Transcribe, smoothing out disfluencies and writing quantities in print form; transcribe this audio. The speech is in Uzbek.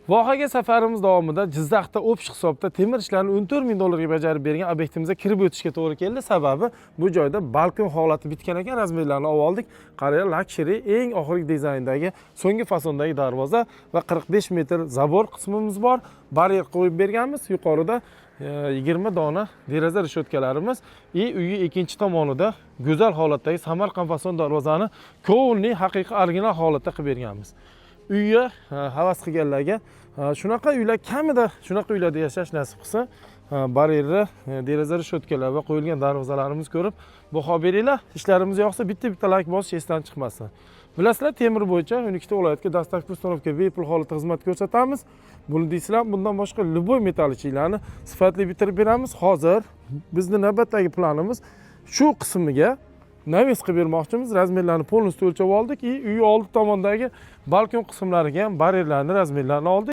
Vohaga safarimiz davomida Jizzaxda o'pish hisobda temir ishlarini 14 ming dollarga bajarib bergan obyektimizga kirib o'tishga to'g'ri keldi. Sababi bu joyda balkon holati bitgan ekan, razmerlarni oldik. Qarang, luxury eng oxirgi dizayndagi so'nggi fasondagi darvoza va 45 metr zabor qismimiz bor. Baryer qo'yib berganmiz. Yuqorida 20 dona deraza rishotkalarimiz uyning ikkinchi tomonida go'zal holatdagi Samarqand fason darvozani ko'lning haqiqiy original holatda qilib berganmiz. Uyga havas qilganlarga shunaqa uylar kamida shunaqa uylarda yashash nasib qilsa, baryerli deraza rishotkalar va qo'yilgan darvozalarimiz ko'rib baho beringlar. Ishlarimiz yoqsa bitta like bosish esdan chiqmasin. Bilasizlar, temir bo'yicha 12 ta viloyatga dastlabki uстановка bepul holatda xizmat ko'rsatamiz. Buni deysizlar, bundan boshqa любой metallchiliklarni sifatli bitirib beramiz. Hozir bizning navbatdagi planimiz shu qismiga naves qilib bermoqchimiz. Razmerlarni полностью o'lchab oldik. Uy oldi tomondagi balkon qismlariga ham baryerlarni razmerlarini oldik.